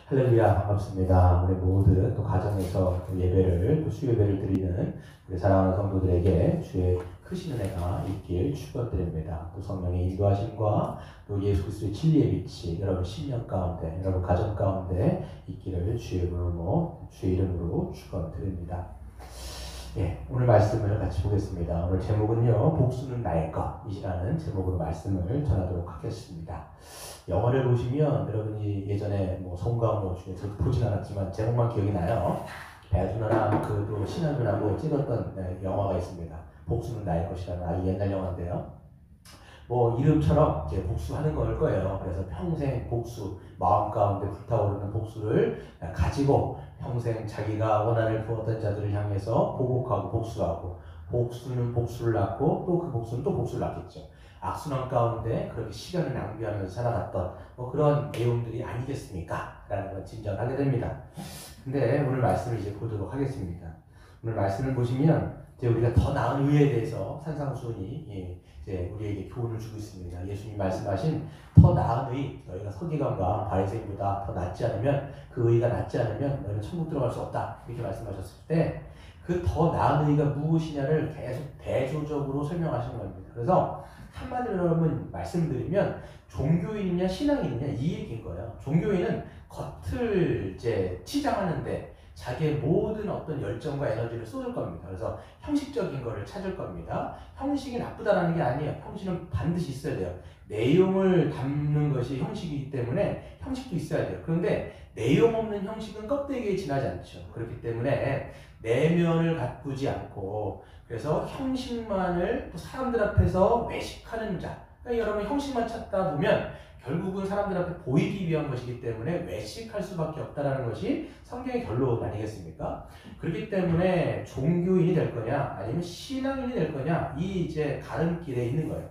할렐루야, 반갑습니다. 우리 모두 또 가정에서 또 예배를, 또 수예배를 드리는 우리 사랑하는 성도들에게 주의 크신 은혜가 있길 축원드립니다. 또 성령의 인도하심과 또 예수 그리스도의 진리의 빛이 여러분 심령 가운데, 여러분 가정 가운데 있기를 주의 이름으로 축원드립니다. 예, 오늘 말씀을 같이 보겠습니다. 오늘 제목은요, 복수는 나의 것이라는 제목으로 말씀을 전하도록 하겠습니다. 영화를 보시면 여러분이 예전에 송강호 중에 저도 보진 않았지만 제목만 기억이 나요. 배두나랑 또 신한준하고 찍었던 영화가 있습니다. 복수는 나의 것이라는 아주 옛날 영화인데요. 이름처럼 이제 복수하는 걸 거예요. 그래서 평생 복수, 마음 가운데 불타오르는 복수를 가지고 평생 자기가 원한을 부었던 자들을 향해서 보복하고 복수하고, 복수는 복수를 낳고 또 그 복수는 또 복수를 낳겠죠. 악순환 가운데 그렇게 시간을 낭비하면서 살아갔던 그런 내용들이 아니겠습니까? 라는 걸 짐작하게 됩니다. 근데 오늘 말씀을 이제 보도록 하겠습니다. 오늘 말씀을 보시면 이제 우리가 더 나은 의에 대해서 산상수훈이 이제 우리에게 교훈을 주고 있습니다. 예수님 말씀하신 더 나은 의, 너희가 서기관과 바리새인보다 더 낫지 않으면, 그 의가 낫지 않으면 너희는 천국 들어갈 수 없다, 이렇게 말씀하셨을 때 그 더 나은 의가 무엇이냐를 계속 대조적으로 설명하시는 겁니다. 그래서 한마디로 여러분 말씀드리면 종교인이냐 신앙인이냐 이 얘기인 거예요. 종교인은 겉을 이제 치장하는데 자기의 모든 어떤 열정과 에너지를 쏟을 겁니다. 그래서 형식적인 거를 찾을 겁니다. 형식이 나쁘다라는 게 아니에요. 형식은 반드시 있어야 돼요. 내용을 담는 것이 형식이기 때문에 형식도 있어야 돼요. 그런데 내용 없는 형식은 껍데기에 지나지 않죠. 그렇기 때문에 내면을 가꾸지 않고, 그래서 형식만을 사람들 앞에서 외식하는 자, 그러니까 여러분 형식만 찾다 보면 결국은 사람들 앞에 보이기 위한 것이기 때문에 외식할 수밖에 없다는 것이 성경의 결론 아니겠습니까? 그렇기 때문에 종교인이 될 거냐 아니면 신앙인이 될 거냐, 이 이제 가름길에 있는 거예요.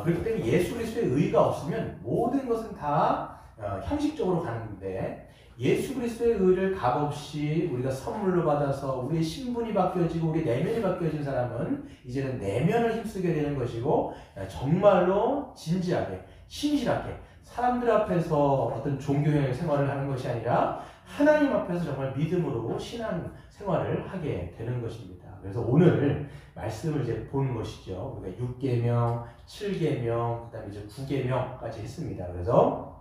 그렇기 때문에 예수 그리스도의 의가 없으면 모든 것은 다 형식적으로 가는데, 예수 그리스도의 의를 값없이 우리가 선물로 받아서 우리의 신분이 바뀌어지고 우리의 내면이 바뀌어진 사람은 이제는 내면을 힘쓰게 되는 것이고, 정말로 진지하게 신실하게 사람들 앞에서 어떤 종교의 생활을 하는 것이 아니라 하나님 앞에서 정말 믿음으로 신앙 생활을 하게 되는 것입니다. 그래서 오늘 말씀을 이제 보는 것이죠. 우리가 6계명, 7계명, 그 다음에 이제 9계명까지 했습니다. 그래서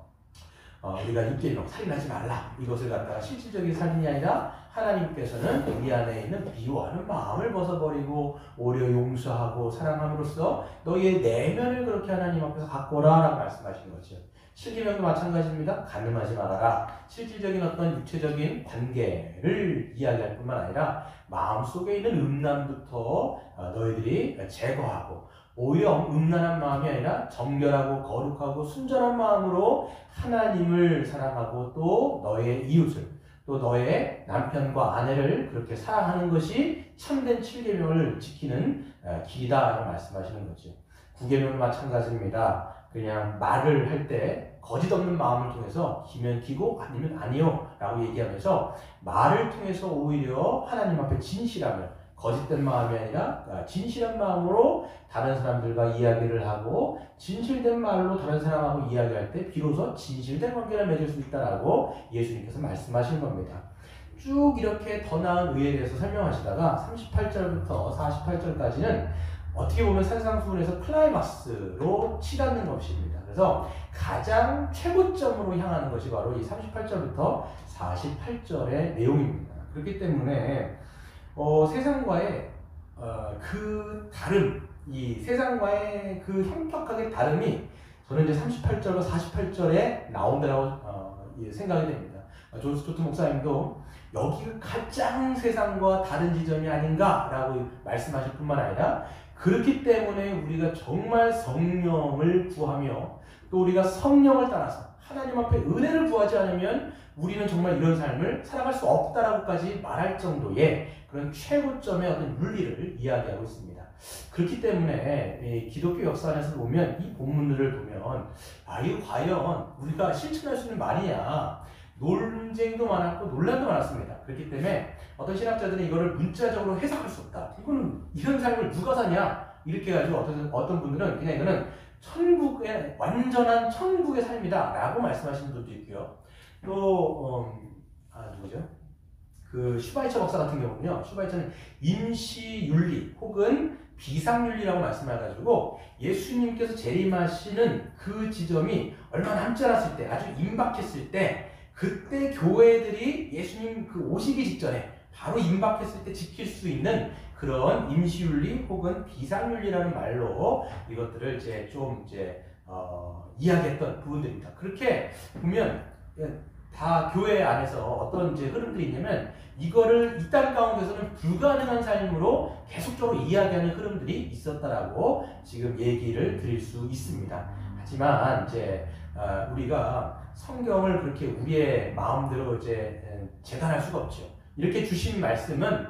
우리가 6계명, 살인하지 말라, 이것을 갖다가 실질적인 살인이 아니라 하나님께서는 우리 안에 있는 미워하는 마음을 벗어버리고 오히려 용서하고 사랑함으로써 너희의 내면을 그렇게 하나님 앞에서 가꾸라 라고 말씀하시는 거죠. 7계명도 마찬가지입니다. 간음하지 말아라. 실질적인 어떤 육체적인 관계를 이야기할 뿐만 아니라 마음속에 있는 음란부터 너희들이 제거하고, 오히려 음란한 마음이 아니라 정결하고 거룩하고 순전한 마음으로 하나님을 사랑하고 또 너의 이웃을, 또 너의 남편과 아내를 그렇게 사랑하는 것이 참된 7계명을 지키는 길이다라고 말씀하시는 거죠. 9계명은 마찬가지입니다. 그냥 말을 할 때 거짓 없는 마음을 통해서 기면 기고 아니면 아니요 라고 얘기하면서 말을 통해서 오히려 하나님 앞에 진실하며, 거짓된 마음이 아니라 진실한 마음으로 다른 사람들과 이야기를 하고 진실된 말로 다른 사람하고 이야기할 때 비로소 진실된 관계를 맺을 수 있다라고 예수님께서 말씀하신 겁니다. 쭉 이렇게 더 나은 의에 대해서 설명하시다가 38절부터 48절까지는 어떻게 보면 산상수훈에서 클라이막스로 치닫는 것입니다. 그래서 가장 최고점으로 향하는 것이 바로 이 38절부터 48절의 내용입니다. 그렇기 때문에 세상과의 그 다름, 이 세상과의 그 현격하게 다름이 저는 이제 38절과 48절에 나온다고 생각이 됩니다. 존 스토트 목사님도 여기가 가장 세상과 다른 지점이 아닌가라고 말씀하실 뿐만 아니라, 그렇기 때문에 우리가 정말 성령을 구하며 또 우리가 성령을 따라서 하나님 앞에 은혜를 구하지 않으면 우리는 정말 이런 삶을 살아갈 수 없다라고까지 말할 정도의 그런 최고점의 어떤 윤리를 이야기하고 있습니다. 그렇기 때문에 기독교 역사 안에서 보면 이 본문들을 보면 이거 과연 우리가 실천할 수 있는 말이냐, 논쟁도 많았고 논란도 많았습니다. 그렇기 때문에 어떤 신학자들은 이거를 문자적으로 해석할 수 없다, 이거는 이런 삶을 누가 사냐, 이렇게 해가지고 어떤 분들은 그냥 이거는 천국의 완전한 천국의 삶이다 라고 말씀하시는 분도 있고요. 또 누구죠? 그 슈바이처 박사 같은 경우는요. 슈바이처는 임시윤리 혹은 비상윤리라고 말씀해가지고 예수님께서 재림하시는 그 지점이 얼마 남지 않았을 때, 아주 임박했을 때, 그때 교회들이 예수님 그 오시기 직전에 바로 임박했을 때 지킬 수 있는 그런 임시윤리 혹은 비상윤리라는 말로 이것들을 이야기했던 부분들입니다. 그렇게 보면 다 교회 안에서 어떤 흐름들이 있냐면 이거를 이 땅 가운데서는 불가능한 삶으로 계속적으로 이야기하는 흐름들이 있었다라고 지금 얘기를 드릴 수 있습니다. 하지만 우리가 성경을 그렇게 우리의 마음대로 재단할 수가 없죠. 이렇게 주신 말씀은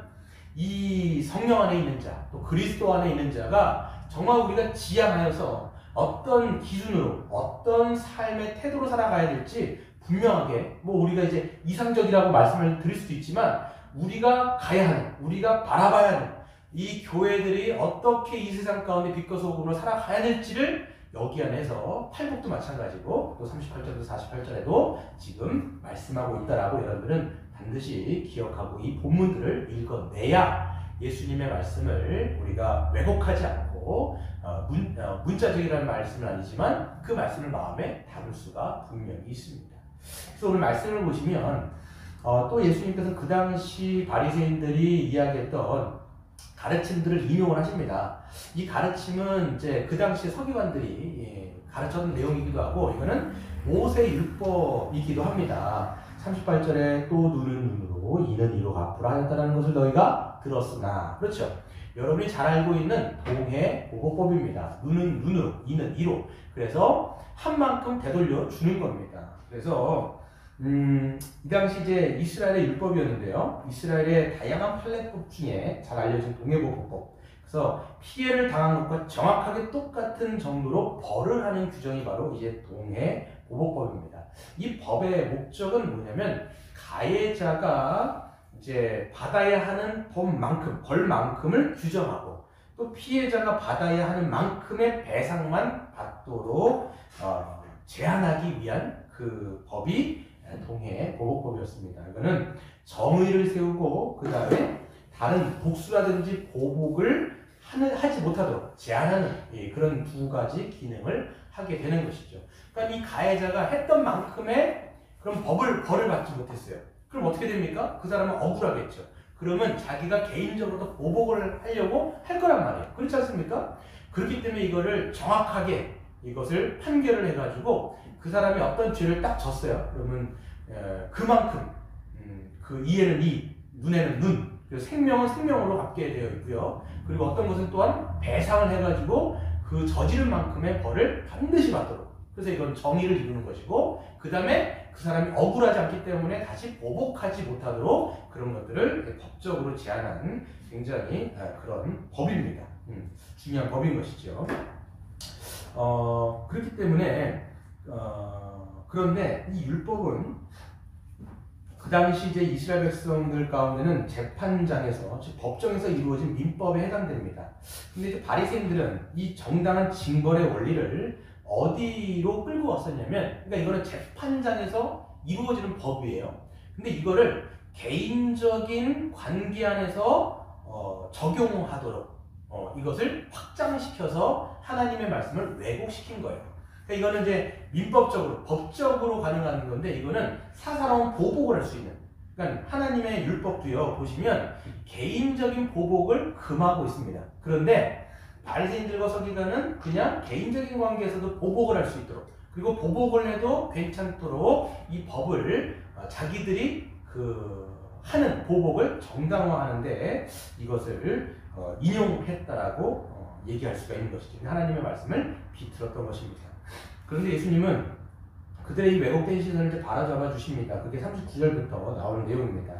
이 성령 안에 있는 자, 또 그리스도 안에 있는 자가 정말 우리가 지향하여서 어떤 기준으로, 어떤 삶의 태도로 살아가야 될지 분명하게, 우리가 이상적이라고 말씀을 드릴 수도 있지만, 우리가 가야 하는, 우리가 바라봐야 하는 이 교회들이 어떻게 이 세상 가운데 빛과 소금으로 살아가야 될지를 여기 안에서 팔복도 마찬가지고, 또 38절부터 48절에도 지금 말씀하고 있다라고 여러분들은 반드시 기억하고 이 본문들을 읽어내야 예수님의 말씀을 우리가 왜곡하지 않고 문자적이라는 말씀은 아니지만 그 말씀을 마음에 담을 수가 분명히 있습니다. 그래서 오늘 말씀을 보시면 또 예수님께서 그 당시 바리새인들이 이야기했던 가르침들을 인용을 하십니다. 이 가르침은 그 당시 서기관들이 가르쳤던 내용이기도 하고 이거는 모세 율법이기도 합니다. 38절에 또 눈은 눈으로 이는 이로 갚으라 하였다는 것을 너희가 들었으나, 그렇죠? 여러분이 잘 알고 있는 동해 보호법입니다. 눈은 눈으로, 이는 이로. 그래서 한 만큼 되돌려 주는 겁니다. 그래서 이 당시 이스라엘의 율법이었는데요. 이스라엘의 다양한 판례법 중에 잘 알려진 동해보호법. 그래서 피해를 당한 것과 정확하게 똑같은 정도로 벌을 하는 규정이 바로 동해보호법입니다. 이 법의 목적은 뭐냐면 가해자가 받아야 하는 벌만큼을 규정하고 또 피해자가 받아야 하는 만큼의 배상만 받도록 제한하기 위한 그 법이 동해보호법이었습니다. 이거는 정의를 세우고 그 다음에 다른 복수라든지 보복을 하지 못하도록 제한하는 그런 두 가지 기능을 하게 되는 것이죠. 그러니까 이 가해자가 했던 만큼의 그런 벌을 받지 못했어요. 그럼 어떻게 됩니까? 그 사람은 억울하겠죠. 그러면 자기가 개인적으로 보복을 하려고 할 거란 말이에요. 그렇지 않습니까? 그렇기 때문에 이거를 정확하게 이것을 판결을 해가지고 그 사람이 어떤 죄를 딱 졌어요. 그러면 그만큼 그 이에는 이, 눈에는 눈, 그래서 생명은 생명으로 갚게 되어 있고요. 그리고 어떤 것은 또한 배상을 해가지고 그 저지른 만큼의 벌을 반드시 받도록. 그래서 이건 정의를 이루는 것이고, 그 다음에 그 사람이 억울하지 않기 때문에 다시 보복하지 못하도록 그런 것들을 법적으로 제한하는 굉장히 그런 법입니다. 중요한 법인 것이죠. 그렇기 때문에 그런데 이 율법은 그 당시 이스라엘 백성들 가운데는 재판장에서, 즉 법정에서 이루어진 민법에 해당됩니다. 근데 바리새인들은 이 정당한 징벌의 원리를 어디로 끌고 왔었냐면, 그러니까 이거는 재판장에서 이루어지는 법이에요. 근데 이거를 개인적인 관계 안에서 적용하도록 이것을 확장시켜서 하나님의 말씀을 왜곡시킨 거예요. 그러니까 이거는 민법적으로, 법적으로 가능한 건데, 이거는 사사로운 보복을 할 수 있는. 그러니까 하나님의 율법도요, 보시면 개인적인 보복을 금하고 있습니다. 그런데 바리새인들과 서기관은 그냥 개인적인 관계에서도 보복을 할 수 있도록, 그리고 보복을 해도 괜찮도록 이 법을 자기들이 하는 보복을 정당화하는데 이것을 인용했다라고 얘기할 수가 있는 것이죠. 하나님의 말씀을 비틀었던 것입니다. 그런데 예수님은 그들의 이 왜곡된 시선을 바로잡아 주십니다. 그게 39절부터 나오는 내용입니다.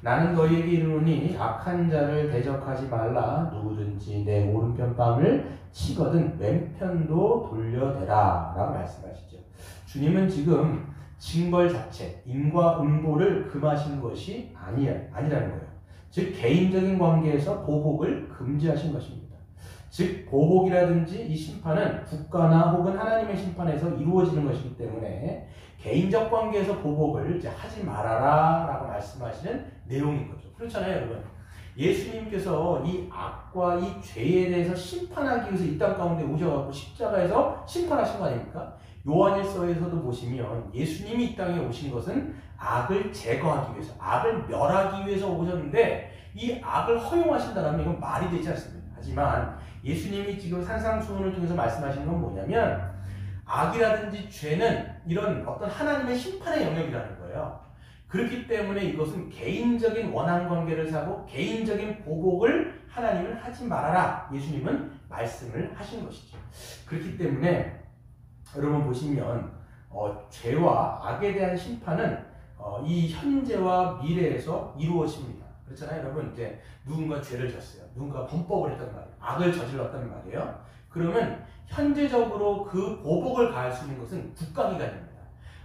나는 너희에게 이르노니 악한 자를 대적하지 말라. 누구든지 내 오른편 뺨을 치거든 왼편도 돌려대라 라고 말씀하시죠. 주님은 지금 징벌 자체, 인과응보를 금하신 것이 아니라는 거예요. 즉 개인적인 관계에서 보복을 금지하신 것입니다. 즉 보복이라든지 이 심판은 국가나 혹은 하나님의 심판에서 이루어지는 것이기 때문에 개인적 관계에서 보복을 이제 하지 말아라 라고 말씀하시는 내용인 거죠. 그렇잖아요, 여러분. 예수님께서 이 악과 이 죄에 대해서 심판하기 위해서 이 땅 가운데 오셔서 십자가에서 심판하신 거 아닙니까? 요한일서에서도 보시면 예수님이 이 땅에 오신 것은 악을 제거하기 위해서, 악을 멸하기 위해서 오셨는데 이 악을 허용하신다면 이건 말이 되지 않습니다. 하지만 예수님이 지금 산상수훈을 통해서 말씀하시는 건 뭐냐면 악이라든지 죄는 이런 어떤 하나님의 심판의 영역이라는 거예요. 그렇기 때문에 이것은 개인적인 원한 관계를 사고 개인적인 보복을 하나님을 하지 말아라. 예수님은 말씀을 하신 것이죠. 그렇기 때문에 여러분 보시면 죄와 악에 대한 심판은 이 현재와 미래에서 이루어집니다. 그렇잖아요. 여러분 이제 누군가 죄를 졌어요. 누군가 범법을 했단 말이에요. 악을 저질렀단 말이에요. 그러면 현재적으로 그 보복을 가할 수 있는 것은 국가기관입니다.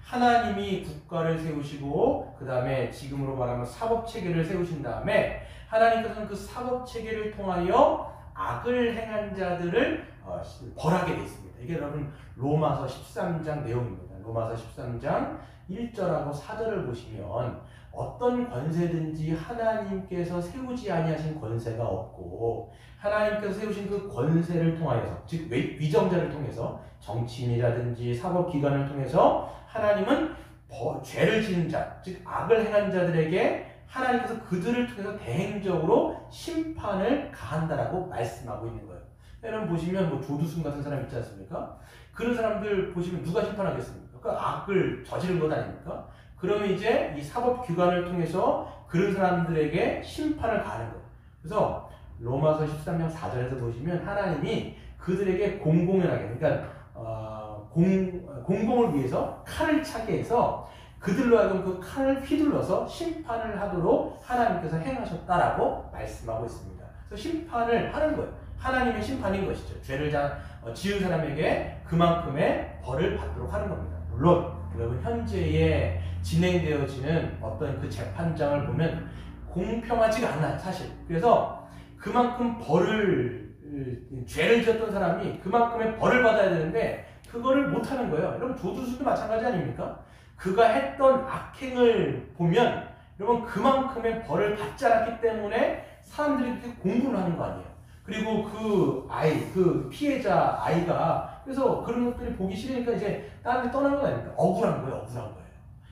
하나님이 국가를 세우시고 그 다음에 지금으로 말하면 사법체계를 세우신 다음에 하나님께서는 그 사법체계를 통하여 악을 행한 자들을 벌하게 되어 있습니다. 이게 여러분 로마서 13장 내용입니다. 로마서 13장 1절하고 4절을 보시면 어떤 권세든지 하나님께서 세우지 아니하신 권세가 없고 하나님께서 세우신 그 권세를 통하여서 즉 위정자를 통해서 정치인이라든지 사법기관을 통해서 하나님은 죄를 지은 자, 즉 악을 행한 자들에게 하나님께서 그들을 통해서 대행적으로 심판을 가한다라고 말씀하고 있는 거예요. 여러분 보시면 뭐 조두순 같은 사람 있지 않습니까? 그런 사람들 보시면 누가 심판하겠습니까? 그 악을 저지른 것 아닙니까? 그러면 이제 이 사법기관을 통해서 그런 사람들에게 심판을 가하는 거예요. 그래서 로마서 13장 4절에서 보시면 하나님이 그들에게 공공연하게 그러니까 공공을 위해서 칼을 차게 해서 그들로 하여금 그 칼을 휘둘러서 심판을 하도록 하나님께서 행하셨다라고 말씀하고 있습니다. 그래서 심판을 하는 거예요. 하나님의 심판인 것이죠. 죄를 지은 사람에게 그만큼의 벌을 받도록 하는 겁니다. 물론 여러분 현재에 진행되어지는 어떤 그 재판장을 보면 공평하지가 않아요, 사실. 그래서 그만큼 죄를 지었던 사람이 그만큼의 벌을 받아야 되는데 그거를 못하는 거예요. 여러분 조두순도 마찬가지 아닙니까? 그가 했던 악행을 보면 여러분 그만큼의 벌을 받지 않았기 때문에 사람들이 그렇게 공분을 하는 거 아니에요. 그리고 그 피해자 아이가 그래서 그런 것들이 보기 싫으니까 이제 다른 데 떠나는 거 아닙니까? 억울한 거예요.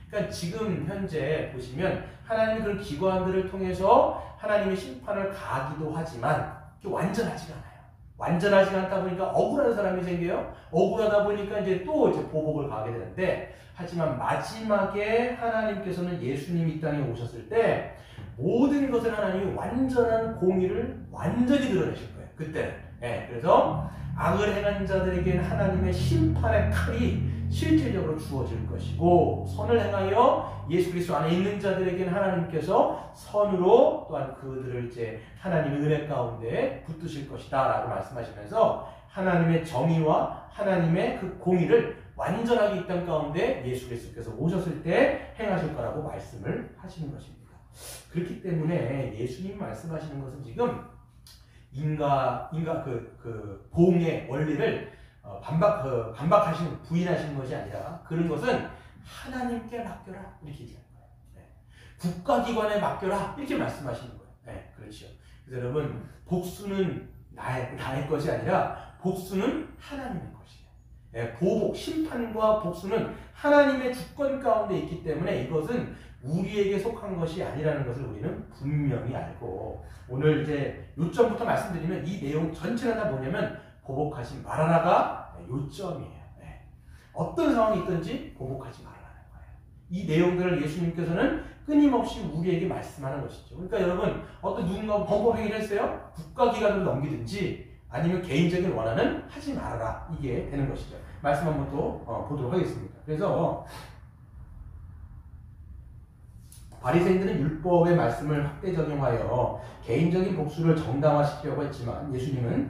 그러니까 지금 현재 보시면 하나님의 그런 기관들을 통해서 하나님의 심판을 가하기도 하지만 완전하지가 않아요. 완전하지 않다 보니까 억울한 사람이 생겨요. 억울하다 보니까 이제 또 보복을 가하게 되는데 하지만 마지막에 하나님께서는 예수님이 이 땅에 오셨을 때 모든 것을 하나님이 완전한 공의를 완전히 드러내실 거예요. 그때. 그래서 악을 행한 자들에게는 하나님의 심판의 칼이 실질적으로 주어질 것이고 선을 행하여 예수 그리스도 안에 있는 자들에게는 하나님께서 선으로 또한 그들을 이제 하나님의 은혜 가운데 붙드실 것이다 라고 말씀하시면서 하나님의 정의와 하나님의 그 공의를 완전하게 이 땅 가운데 예수 그리스도께서 오셨을 때 행하실 거라고 말씀을 하시는 것입니다. 그렇기 때문에 예수님 말씀하시는 것은 지금 인가 그 공의 원리를 반박하시는 부인하시는 것이 아니라 그런 것은 하나님께 맡겨라 이렇게 얘기하는 거예요. 국가기관에 맡겨라 이렇게 말씀하시는 거예요. 그렇죠. 그래서 여러분 복수는 나의 것이 아니라 복수는 하나님의 것이에요. 보복, 심판과 복수는 하나님의 주권 가운데 있기 때문에 이것은 우리에게 속한 것이 아니라는 것을 우리는 분명히 알고 오늘 이제 요점부터 말씀드리면 이 내용 전체가 다 뭐냐면 보복하지 말아라가 요점이에요. 어떤 상황이 있든지 보복하지 말아라는 거예요. 이 내용들을 예수님께서는 끊임없이 우리에게 말씀하는 것이죠. 그러니까 여러분 어떤 누군가 범법 행위를 했어요? 국가기관으로 넘기든지 아니면 개인적인 원한은 하지 말아라 이게 되는 것이죠. 말씀 한번 또 보도록 하겠습니다. 그래서 바리새인들은 율법의 말씀을 확대 적용하여 개인적인 복수를 정당화시키려고 했지만 예수님은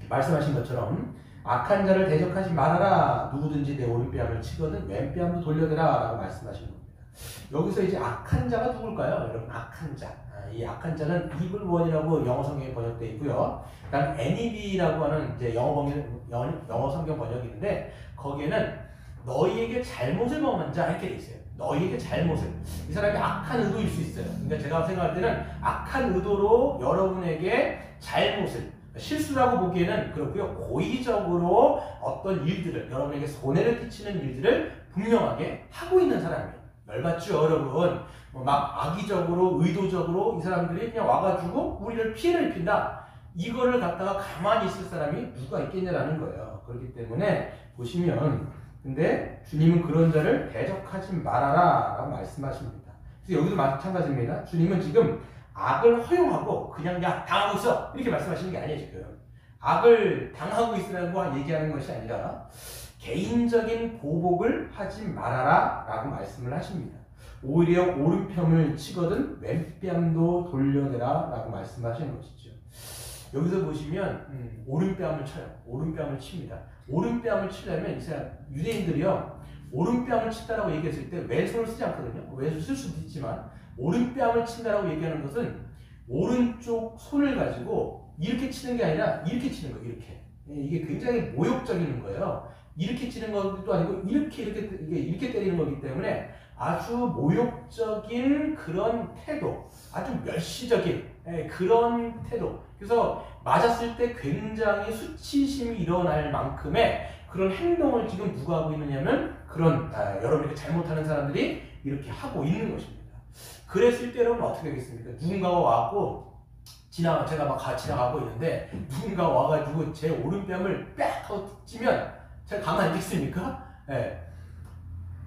말씀하신 것처럼 악한 자를 대적하지 말아라. 누구든지 내 오른뺨을 치거든 왼뺨도 돌려대라 라고 말씀하신 겁니다. 여기서 이제 악한 자가 누굴까요? 여러분 악한 자. 이 악한 자는 evil one이라고 영어 성경에 번역되어 있고요. 그다음 NEV라고 하는 이제 영어 성경 번역이 있는데 거기에는 너희에게 잘못을 범한 자 이렇게 돼 있어요. 너희에게 잘못을. 이 사람이 악한 의도일 수 있어요. 그러니까 제가 생각할 때는 악한 의도로 여러분에게 잘못을, 실수라고 보기에는 그렇고요. 고의적으로 어떤 일들을, 여러분에게 손해를 끼치는 일들을 분명하게 하고 있는 사람이에요. 열받죠, 여러분? 막 악의적으로, 의도적으로 이 사람들이 그냥 와가지고 우리를 피해를 입힌다. 이거를 갖다가 가만히 있을 사람이 누가 있겠냐라는 거예요. 그렇기 때문에 보시면, 근데 주님은 그런 자를 대적하지 말아라 라고 말씀하십니다. 그래서 여기도 마찬가지입니다. 주님은 지금 악을 허용하고 그냥 야 당하고 있어 이렇게 말씀하시는 게 아니에요. 지금 악을 당하고 있으라고 얘기하는 것이 아니라 개인적인 보복을 하지 말아라 라고 말씀을 하십니다. 오히려 오른편을 치거든 왼뺨도 돌려내라 라고 말씀하시는 것이죠. 여기서 보시면 오른뺨을 쳐요. 오른뺨을 칩니다. 오른뺨을 치려면 이제 유대인들이요 오른뺨을 친다라고 얘기했을 때 왼손을 쓰지 않거든요. 왼손 쓸 수도 있지만 오른뺨을 친다라고 얘기하는 것은 오른쪽 손을 가지고 이렇게 치는 게 아니라 이렇게 치는 거예요. 이렇게. 이게 굉장히 모욕적인 거예요. 이렇게 치는 것도 아니고 이렇게 때리는 거기 때문에 아주 모욕적인 그런 태도, 아주 멸시적인 그런 태도. 그래서 맞았을 때 굉장히 수치심이 일어날 만큼의 그런 행동을 지금 누가 하고 있느냐면 그런 여러분이 잘못하는 사람들이 이렇게 하고 있는 것입니다. 그랬을 때 여러분 어떻게 하겠습니까? 누군가가 와갖고 제가 막 지나가고 있는데 누군가 와가지고 제 오른뺨을 빽 하고 찌면 제가 가만히 있겠습니까? 예.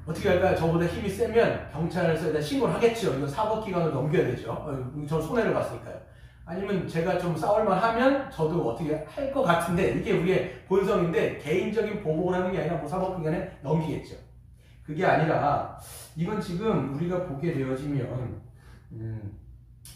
어떻게 할까요? 저보다 힘이 세면 경찰서에다 신고를 하겠죠. 이거 사법기관을 넘겨야 되죠. 저 손해를 봤으니까요. 아니면 제가 좀 싸울만 하면 저도 어떻게 할 것 같은데 이게 우리의 본성인데 개인적인 보복을 하는 게 아니라 뭐 사법기관에 넘기겠죠. 그게 아니라 이건 지금 우리가 보게 되어지면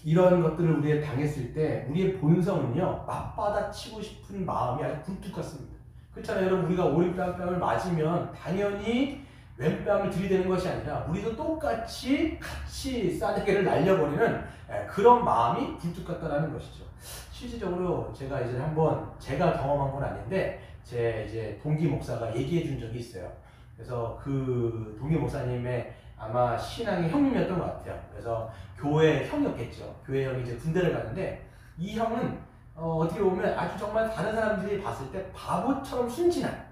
이런 것들을 우리가 당했을 때 우리의 본성은요 맞받아치고 싶은 마음이 아주 굴뚝 같습니다. 그렇잖아요. 여러분 우리가 오른뺨을 맞으면 당연히 왼뺨을 들이대는 것이 아니라 우리도 똑같이 같이 싸대기를 날려버리는 그런 마음이 굴뚝 같다라는 것이죠. 실질적으로 제가 이제 한번 제가 경험한 건 아닌데 제 이제 동기 목사가 얘기해 준 적이 있어요. 그래서 그 동기 목사님의 아마 신앙의 형님이었던 것 같아요. 그래서 교회 형이었겠죠. 교회 형이 이제 군대를 갔는데 이 형은 어떻게 보면 아주 정말 다른 사람들이 봤을 때 바보처럼 순진한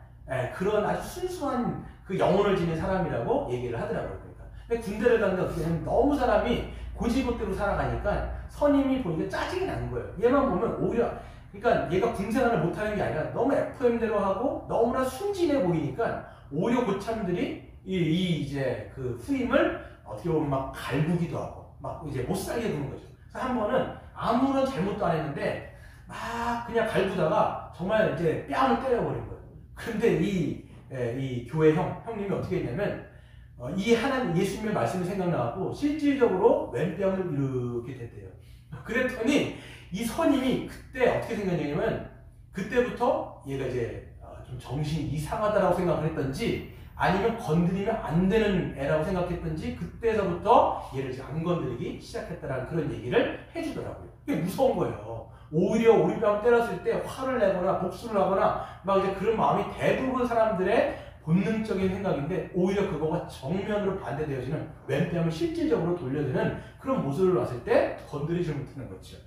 그런 아주 순수한 그 영혼을 지닌 사람이라고 얘기를 하더라고요. 그러니까. 근데 군대를 갔는데 어떻게 되면 너무 사람이 고지고대로 살아가니까 선임이 보니까 짜증이 나는 거예요. 얘만 보면 오히려 그러니까 얘가 군생활을 못하는 게 아니라 너무 FM대로 하고 너무나 순진해 보이니까 오히려 고참들이 이제 그 후임을 어떻게 보면 막 갈구기도 하고 막 이제 못 살게 구는 거죠. 그래서 한 번은 아무런 잘못도 안 했는데 막 그냥 갈구다가 정말 이제 뺨을 때려버린 거예요. 근데 이 교회 형님이 어떻게 했냐면 이 하나님 예수님의 말씀이 생각나고 실질적으로 왼뺨을 이렇게 됐대요. 그랬더니 이 선임이 그때 어떻게 생각했냐면 그때부터 얘가 이제 좀 정신이 이상하다라고 생각을 했던지 아니면 건드리면 안 되는 애라고 생각했던지 그때서부터 얘를 이제 안 건드리기 시작했다라는 그런 얘기를 해주더라고요. 이게 무서운 거예요. 오히려 오른뺨을 때렸을 때 화를 내거나 복수를 하거나 막 이제 그런 마음이 대부분 사람들의 본능적인 생각인데 오히려 그거가 정면으로 반대되어지는 왼뺨을 실질적으로 돌려드는 그런 모습을 봤을 때 건드리지 못하는 거죠.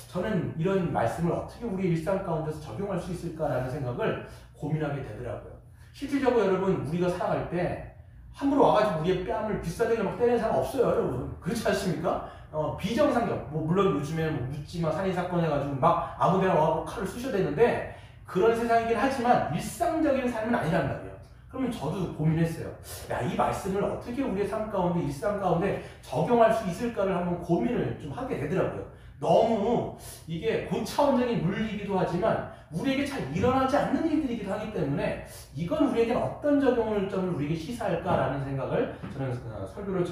저는 이런 말씀을 어떻게 우리 일상 가운데서 적용할 수 있을까라는 생각을 고민하게 되더라고요. 실질적으로 여러분 우리가 살아갈 때 함부로 와가지고 우리의 뺨을 비싸게 막 때리는 사람 없어요, 여러분. 그렇지 않습니까? 비정상적, 물론 요즘에 묻지마 살인 사건 해가지고 막 아무데나 와서 칼을 쑤셔대는데 그런 세상이긴 하지만 일상적인 삶은 아니란 말이에요. 그러면 저도 고민했어요. 야, 이 말씀을 어떻게 우리의 삶 가운데, 일상 가운데 적용할 수 있을까를 한번 고민을 좀 하게 되더라고요. 너무 이게 고차원적인 물리기도 하지만 우리에게 잘 일어나지 않는 일들이기도 하기 때문에 이건 우리에게 어떤 적용을 점을 우리에게 시사할까라는 생각을 저는 설교를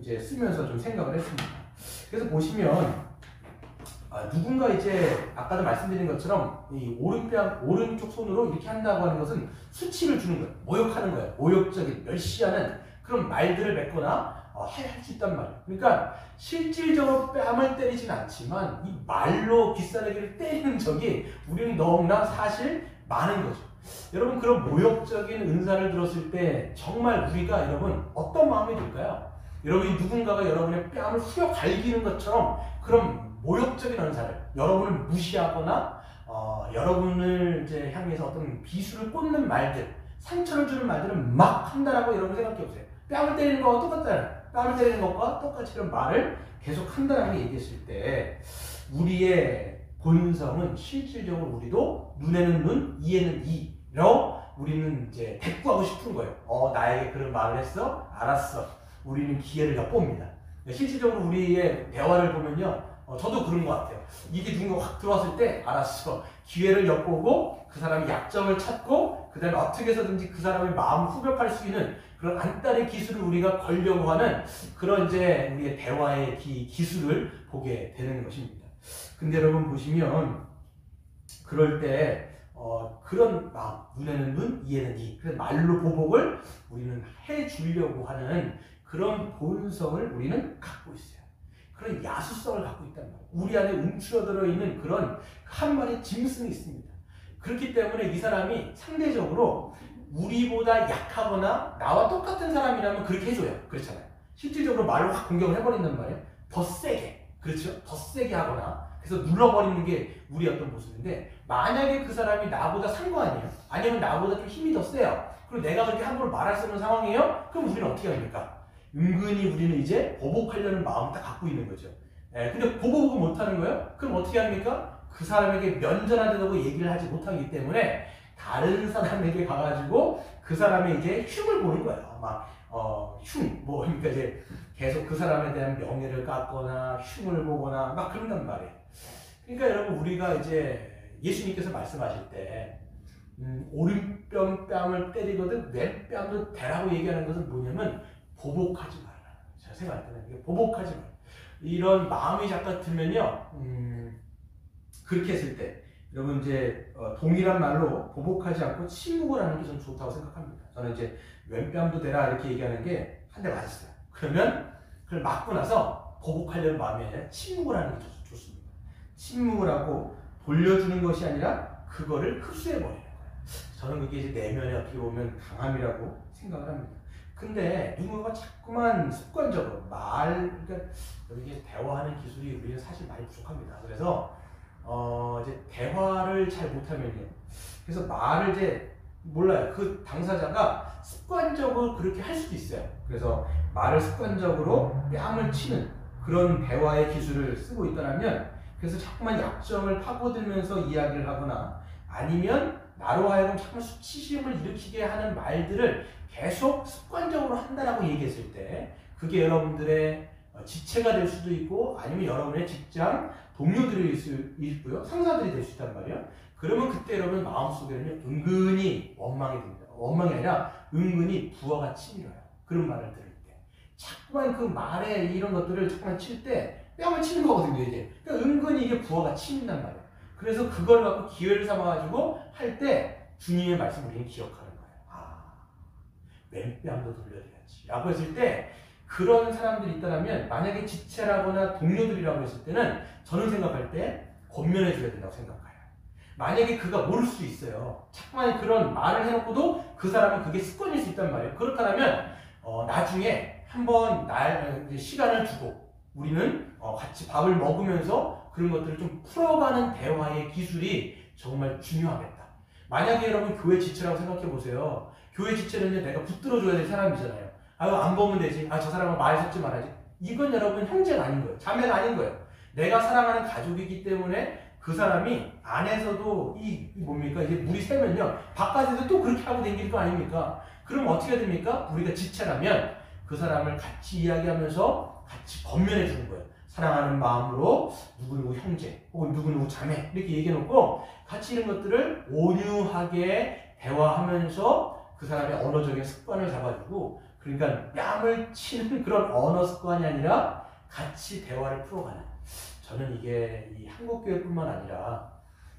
이제 쓰면서 좀 생각을 했습니다. 그래서 보시면 누군가 이제 아까도 말씀드린 것처럼 이 오른쪽 손으로 이렇게 한다고 하는 것은 수치를 주는 거예요. 모욕하는 거예요. 모욕적인 멸시하는 그런 말들을 맺거나 할 수 있단 말이에요. 그러니까 실질적으로 뺨을 때리진 않지만 이 말로 비싸대기를 때리는 적이 우리는 너무나 사실 많은 거죠. 여러분 그런 모욕적인 은사를 들었을 때 정말 우리가 여러분 어떤 마음이 들까요? 여러분이 누군가가 여러분의 뺨을 후려 갈기는 것처럼 그런 모욕적인 은사를 여러분을 무시하거나 여러분을 이제 향해서 어떤 비수를 꽂는 말들, 상처를 주는 말들을 막 한다라고 여러분 생각해 보세요. 뺨을 때리는 거와 똑같잖아요. 뺨을 때리는 것과 똑같이 그런 말을 계속 한다라고 얘기했을 때 우리의 본성은 실질적으로 우리도 눈에는 눈, 이에는 이로 우리는 이제 대꾸하고 싶은 거예요. 나에게 그런 말을 했어? 알았어. 우리는 기회를 엿봅니다. 실질적으로 우리의 대화를 보면요. 저도 그런 것 같아요. 이게 누군가 확 들어왔을 때 알았어. 기회를 엿보고 그 사람의 약점을 찾고 그 다음에 어떻게 해서든지 그 사람의 마음을 후벼팔 수 있는 그런 안달의 기술을 우리가 걸려고 하는 그런 이제 우리의 대화의 기술을 보게 되는 것입니다. 근데 여러분 보시면 그럴 때 그런 마음, 눈에는 눈, 이에는 이. 그래서 말로 보복을 우리는 해주려고 하는 그런 본성을 우리는 갖고 있어요. 그런 야수성을 갖고 있단 말이에요. 우리 안에 움츠러들어 있는 그런 한 마리의 짐승이 있습니다. 그렇기 때문에 이 사람이 상대적으로 우리보다 약하거나 나와 똑같은 사람이라면 그렇게 해줘요. 그렇잖아요. 실질적으로 말로 확 공격을 해버린단 말이에요. 더 세게. 그렇죠? 더 세게 하거나 그래서 눌러버리는 게 우리 어떤 모습인데 만약에 그 사람이 나보다 산 거 아니에요? 아니면 나보다 좀 힘이 더 세요. 그리고 내가 그렇게 함부로 말할 수 없는 상황이에요? 그럼 우리는 어떻게 합니까? 은근히 우리는 이제 보복하려는 마음을 딱 갖고 있는 거죠. 근데 보복을 못하는 거예요? 그럼 어떻게 합니까? 그 사람에게 면전하다고 얘기를 하지 못하기 때문에 다른 사람에게 가가지고 그 사람의 이제 흉을 보는 거예요. 막 그러니까 이제 계속 그 사람에 대한 명예를 깎거나 흉을 보거나 막 그런단 말이에요. 그러니까 여러분 우리가 이제 예수님께서 말씀하실 때 오른뺨을 때리거든 왼뺨도 대라고 얘기하는 것은 뭐냐면 보복하지 말라. 제가 생각할 때는 보복하지 말라. 이런 마음이 잠깐 들면요. 그렇게 했을 때 여러분 이제 동일한 말로 보복하지 않고 침묵을 하는 게 저는 좋다고 생각합니다. 저는 이제 왼뺨도 대라 이렇게 얘기하는 게 한 대 맞았어요. 그러면 그걸 맞고 나서 보복하려는 마음이 아니라 침묵을 하는 게 좋습니다. 침묵을 하고 돌려주는 것이 아니라 그거를 흡수해버리는 거예요. 저는 그게 이제 내면에 어떻게 보면 강함이라고 생각을 합니다. 근데 누군가가 자꾸만 습관적으로 그러니까 이게 대화하는 기술이 우리는 사실 많이 부족합니다. 그래서 이제 대화를 잘 못하면요. 그래서 말을 이제 몰라요. 그 당사자가 습관적으로 그렇게 할 수도 있어요. 그래서 말을 습관적으로 뺨을 치는 그런 대화의 기술을 쓰고 있다면 그래서 자꾸만 약점을 파고들면서 이야기를 하거나 아니면 나로 하여금 자꾸 수치심을 일으키게 하는 말들을 계속 습관적으로 한다라고 얘기했을 때 그게 여러분들의 지체가 될 수도 있고 아니면 여러분의 직장 동료들이 될 수 있고요. 상사들이 될 수 있단 말이에요. 그러면 그때 여러분 마음속에는 은근히 원망이 듭니다. 원망이 아니라 은근히 부하가 치밀어요. 그런 말을 들을 때. 자꾸만 그 말에 이런 것들을 자꾸만 칠 때 뺨을 치는 거거든요. 이게. 그러니까 은근히 이게 부하가 치민단 말이에요. 그래서 그걸 갖고 기회를 삼아가지고 할 때 주님의 말씀을 우리는 기억하는 거예요. 왼뺨도 돌려줘야지. 라고 했을 때 그런 사람들이 있다면 만약에 지체라거나 동료들이라고 했을 때는 저는 생각할 때 권면해 줘야 된다고 생각해요. 만약에 그가 모를 수 있어요. 자꾸만 그런 말을 해놓고도 그 사람은 그게 습관일 수 있단 말이에요. 그렇다면 나중에 한번 시간을 두고 우리는 같이 밥을 먹으면서 그런 것들을 좀 풀어가는 대화의 기술이 정말 중요하겠다. 만약에 여러분 교회 지체라고 생각해 보세요. 교회 지체는 내가 붙들어줘야 될 사람이잖아요. 안 보면 되지. 저 사람은 말 섞지 말아야지. 이건 여러분 형제가 아닌 거예요. 자매가 아닌 거예요. 내가 사랑하는 가족이기 때문에 그 사람이 안에서도 뭡니까? 이제 물이 새면요. 바깥에서 또 그렇게 하고 다닐 거 아닙니까? 그럼 어떻게 됩니까? 우리가 지체라면 그 사람을 같이 이야기하면서 같이 권면해 주는 거예요. 사랑하는 마음으로 누구누구 형제 혹은 누구누구 자매 이렇게 얘기해놓고 같이 이런 것들을 온유하게 대화하면서 그 사람의 언어적인 습관을 잡아주고 그러니까 뺨을 치는 그런 언어 습관이 아니라 같이 대화를 풀어가는 저는 이게 이 한국교회뿐만 아니라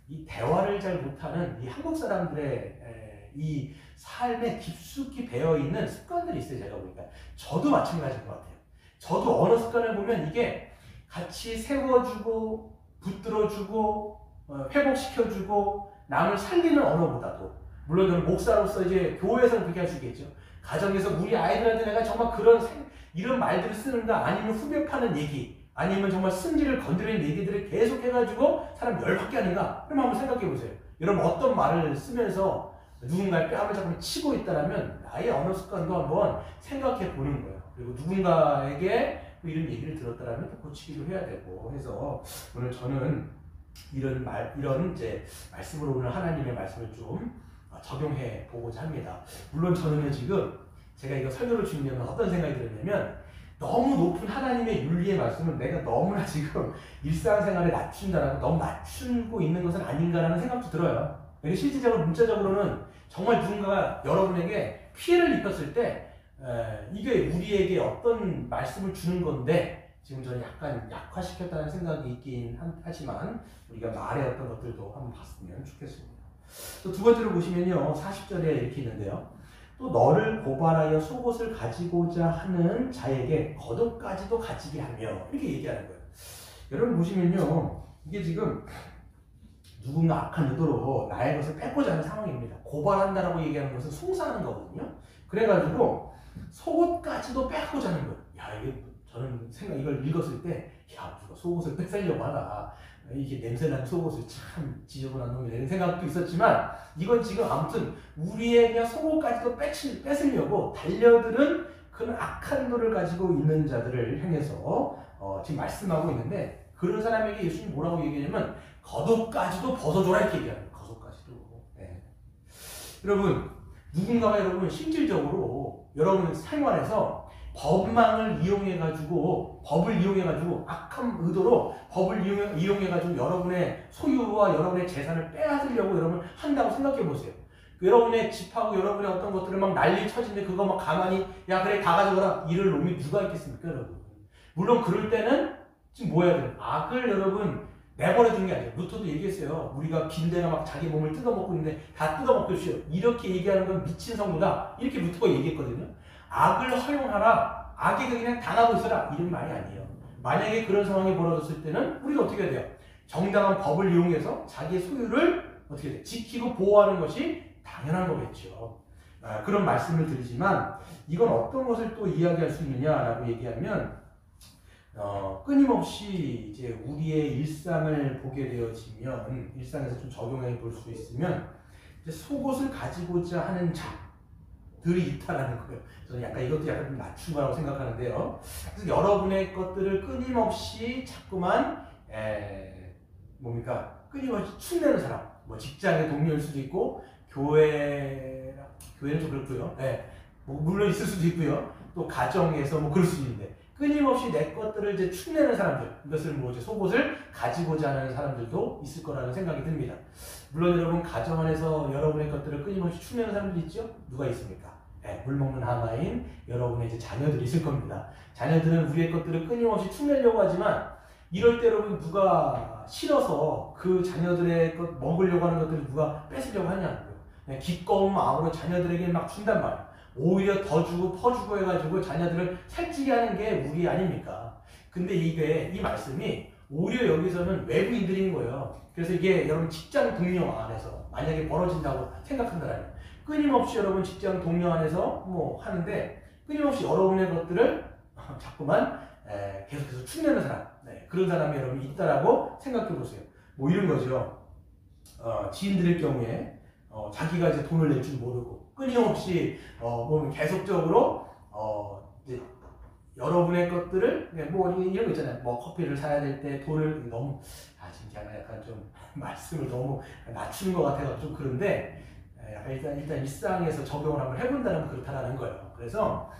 이 대화를 잘 못하는 이 한국 사람들의 이 삶에 깊숙이 배어있는 습관들이 있어요. 제가 보니까 저도 마찬가지인 것 같아요. 저도 언어 습관을 보면 이게 같이 세워주고 붙들어주고 회복시켜주고 남을 살리는 언어보다도 물론 저는 목사로서 이제 교회에서는 그렇게 할 수 있겠죠. 가정에서 우리 아이들한테 내가 정말 이런 말들을 쓰는가, 아니면 후벼 파는 얘기, 아니면 정말 승질을 건드리는 얘기들을 계속 해가지고 사람 열받게 하는가? 그럼 한번 생각해 보세요. 여러분 어떤 말을 쓰면서 누군가의 뺨을 자꾸 치고 있다면 나의 언어 습관도 한번 생각해 보는 거예요. 그리고 누군가에게 이런 얘기를 들었다면 고치기도 해야 되고 해서 오늘 저는 이런 이제 말씀으로 오늘 하나님의 말씀을 좀 적용해 보고자 합니다. 물론 저는 지금 제가 이거 설교를 준비하면 어떤 생각이 들었냐면 너무 높은 하나님의 윤리의 말씀을 내가 너무나 지금 일상생활에 낮춘다라고 너무 낮추고 있는 것은 아닌가라는 생각도 들어요. 실질적으로 문자적으로는 정말 누군가가 여러분에게 피해를 입혔을 때 이게 우리에게 어떤 말씀을 주는 건데 지금 저는 약간 약화시켰다는 생각이 있긴 하지만 우리가 말의 어떤 것들도 한번 봤으면 좋겠습니다. 또 두 번째로 보시면요, 40절에 이렇게 있는데요. 또 너를 고발하여 속옷을 가지고자 하는 자에게 겉옷까지도 가지게 하며 이렇게 얘기하는 거예요. 여러분 보시면요, 이게 지금 누군가 악한 의도로 나의 것을 뺏고자 하는 상황입니다. 고발한다라고 얘기하는 것은 송사하는 거거든요. 그래가지고 속옷까지도 뺏고자 하는 거예요. 야, 이게 저는 이걸 읽었을 때, 야, 누가 속옷을 뺏으려고 하나. 이게 냄새나는 속옷을 참 지저분한 놈이네 이런 생각도 있었지만 이건 지금 아무튼 우리의 그냥 속옷까지도 뺏으려고 달려드는 그런 악한 의도를 가지고 있는 자들을 향해서 지금 말씀하고 있는데 그런 사람에게 예수님이 뭐라고 얘기하냐면 겉옷까지도 벗어줘라 이렇게 얘기하는 거예요. 겉옷까지도. 네. 여러분 누군가가 여러분 실질적으로 여러분 생활에서 법을 이용해가지고 악한 의도로 법을 이용해가지고 여러분의 소유와 여러분의 재산을 빼앗으려고 여러분 한다고 생각해 보세요. 여러분의 집하고 여러분의 어떤 것들을 막 난리 쳐진데 그거 막 가만히 야 그래 다 가져가라 이럴 놈이 누가 있겠습니까 여러분. 물론 그럴 때는 지금 뭐 해야 돼요? 악을 여러분 내버려 두는 게 아니에요. 루터도 얘기했어요. 우리가 빈대가 막 자기 몸을 뜯어먹고 있는데 다 뜯어먹듯이요. 이렇게 얘기하는 건 미친 성도다. 이렇게 루터가 얘기했거든요. 악을 허용하라. 악에게 그냥 당하고 있어라. 이런 말이 아니에요. 만약에 그런 상황이 벌어졌을 때는 우리가 어떻게 해야 돼요? 정당한 법을 이용해서 자기의 소유를 어떻게 돼요? 지키고 보호하는 것이 당연한 거겠죠. 그런 말씀을 드리지만 이건 어떤 것을 또 이야기할 수 있느냐라고 얘기하면 끊임없이 이제 우리의 일상을 보게 되어지면 일상에서 좀 적용해 볼 수 있으면 이제 속옷을 가지고자 하는 자들이 있다라는 거예요. 저는 약간 이것도 약간 좀 낮춘 거라고 생각하는데요. 그래서 여러분의 것들을 끊임없이 자꾸만 끊임없이 축내는 사람, 뭐 직장의 동료일 수도 있고 교회는 좀 그렇고요. 뭐 물론 있을 수도 있고요. 또 가정에서 뭐 그럴 수도 있는데. 끊임없이 내 것들을 이제 축내는 사람들, 이것을 뭐 이제 속옷을 가지고자 하는 사람들도 있을 거라는 생각이 듭니다. 물론 여러분 가정 안에서 여러분의 것들을 끊임없이 축내는 사람들이 있죠? 누가 있습니까? 물 먹는 하마인 여러분의 이제 자녀들이 있을 겁니다. 자녀들은 우리의 것들을 끊임없이 축내려고 하지만 이럴 때 여러분 누가 싫어서 그 자녀들의 것 먹으려고 하는 것들을 누가 뺏으려고 하냐는 거예요. 기꺼운 마음으로 자녀들에게 막 준단 말이에요. 오히려 더 주고 퍼주고 해가지고 자녀들을 살찌게 하는 게 우리 아닙니까? 근데 이 말씀이 오히려 여기서는 외부인들인 거예요. 그래서 이게 여러분 직장 동료 안에서 만약에 벌어진다고 생각한다라면 끊임없이 여러분 직장 동료 안에서 뭐 하는데 끊임없이 여러분의 것들을 자꾸만 계속해서 축내는 사람, 그런 사람이 여러분 있다라고 생각해 보세요. 뭐 이런 거죠. 지인들의 경우에 자기가 이제 돈을 낼 줄 모르고 끊임없이 뭐 계속적으로 이제 여러분의 것들을 뭐 이런 거 있잖아요. 뭐 커피를 사야 될 때 돈을 너무 진짜 약간 좀 말씀을 너무 낮추는 것 같아서 좀 그런데 일단 일상에서 적용을 한번 해본다면 그렇다라는 거예요. 그래서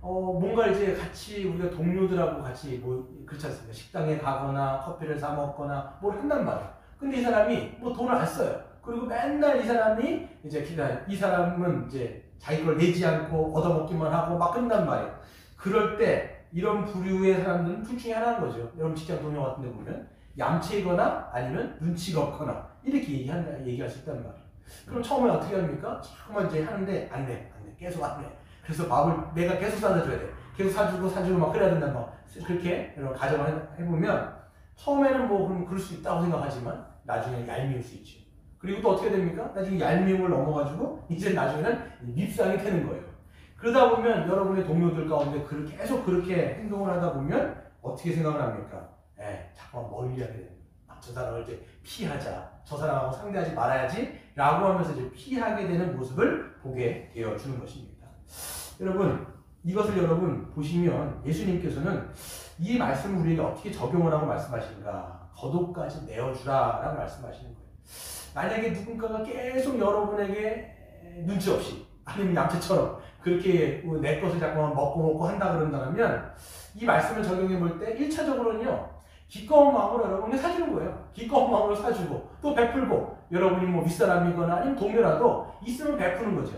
뭔가 이제 같이 우리가 동료들하고 같이 뭐 그렇지 않습니까? 식당에 가거나 커피를 사 먹거나 뭘 한단 말이에요. 근데 이 사람이 뭐 돈을 안 써요. 그리고 맨날 이 사람이 이제 이 사람은 이제 자기 걸 내지 않고 얻어먹기만 하고 막 끝난 말이에요. 그럴 때 이런 부류의 사람들은 둘 중에 하나인 거죠. 여러분 직장 동료 같은 데 보면 얌체이거나 아니면 눈치가 없거나 이렇게 얘기할 수 있단 말이에요. 그럼 처음에 어떻게 합니까? 자꾸만 이제 하는데 안 돼. 계속 안 돼. 그래서 밥을 내가 계속 사다 줘야 돼. 계속 사주고 막 그래야 된다. 뭐 그렇게 여러분 가정을 해보면 처음에는 뭐 그럴 수 있다고 생각하지만 나중에 얄미울 수 있죠. 그리고 또 어떻게 됩니까? 나중에 얄미움을 넘어가지고 이제 나중에는 밉상이 되는 거예요. 그러다 보면 여러분의 동료들 가운데 계속 그렇게 행동을 하다 보면 어떻게 생각을 합니까? 자꾸만 멀리하게 됩니다. 저 사람을 이제 피하자, 저 사람하고 상대하지 말아야지 라고 하면서 이제 피하게 되는 모습을 보게 되어주는 것입니다. 여러분, 이것을 여러분 보시면 예수님께서는 이 말씀을 우리에게 어떻게 적용을 하고 말씀하시는가? 거독까지 내어주라 라고 말씀하시는 거예요. 만약에 누군가가 계속 여러분에게 눈치 없이 아니면 얌체처럼 그렇게 내 것을 자꾸만 먹고 한다 그런다면 이 말씀을 적용해 볼 때 1차적으로는요, 기꺼운 마음으로 여러분이 사주는 거예요. 기꺼운 마음으로 사주고 또 베풀고, 여러분이 뭐 윗사람이거나 아니면 동료라도 있으면 베푸는 거죠.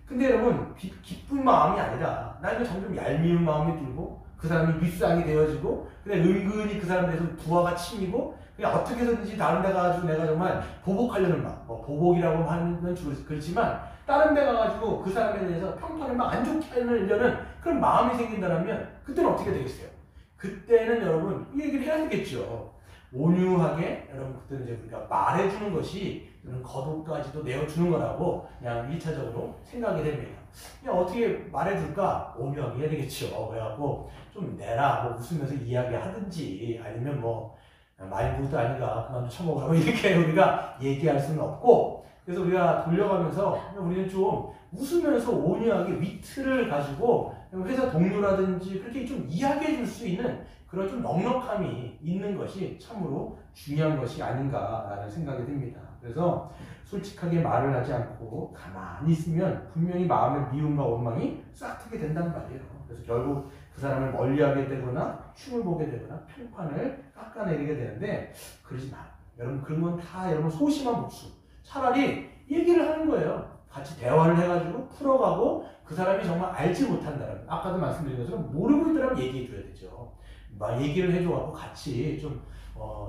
근데 여러분, 기쁜 마음이 아니라 나는 점점 얄미운 마음이 들고 그 사람이 윗상이 되어지고 그냥 은근히 그 사람에 대해서 부하가 치미고 그냥 어떻게 해서든지 다른 데 가가지고 내가 정말 보복하려는 마음, 보복이라고 하는 건 그렇지만 다른 데 가가지고 그 사람에 대해서 평판을 막 안 좋게 하려는 그런 마음이 생긴다면 그때는 어떻게 되겠어요? 그때는 여러분 이 얘기를 해야 되겠죠. 온유하게 여러분 그때는 이제 우리가 말해주는 것이 거독까지도 내어주는 거라고 그냥 1차적으로 생각이 됩니다. 그냥 어떻게 말해줄까? 온유하게 해야 되겠죠. 그래갖고 좀 내라, 뭐 웃으면서 이야기하든지 아니면 뭐 마인부도 아닌가 그만 좀 쳐먹으라고 이렇게 우리가 얘기할 수는 없고, 그래서 우리가 돌려가면서 우리는 좀 웃으면서 온유하게 위트를 가지고 회사 동료라든지 그렇게 좀 이야기해 줄 수 있는 그런 좀 넉넉함이 있는 것이 참으로 중요한 것이 아닌가라는 생각이 듭니다. 그래서 솔직하게 말을 하지 않고 가만히 있으면 분명히 마음의 미움과 원망이 싹트게 된단 말이에요. 그래서 결국 그 사람을 멀리하게 되거나 흉을 보게 되거나 평판을 깎아내리게 되는데, 그러지 마. 여러분, 그런 건 다 여러분 소심한 목수. 차라리 얘기를 하는 거예요. 같이 대화를 해가지고 풀어가고 그 사람이 정말 알지 못한다면, 아까도 말씀드린 것처럼 모르고 있더라면 얘기해줘야 되죠. 막 얘기를 해줘갖고 같이 좀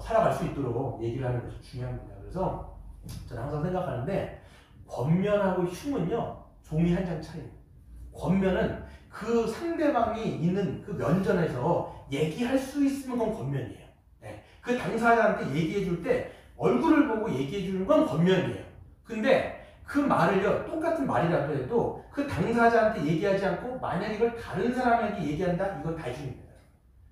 살아갈 수 있도록 얘기를 하는 것이 중요합니다. 그래서 저는 항상 생각하는데, 권면하고 흉은요 종이 한 장 차이입니다. 권면은 그 상대방이 있는 그 면전에서 얘기할 수 있으면 그건 권면이에요. 네. 그 당사자한테 얘기해 줄 때 얼굴을 보고 얘기해 주는 건 권면이에요. 근데 그 말을요, 똑같은 말이라도 해도 그 당사자한테 얘기하지 않고 만약 이걸 다른 사람에게 얘기한다? 이건 다이중입니다.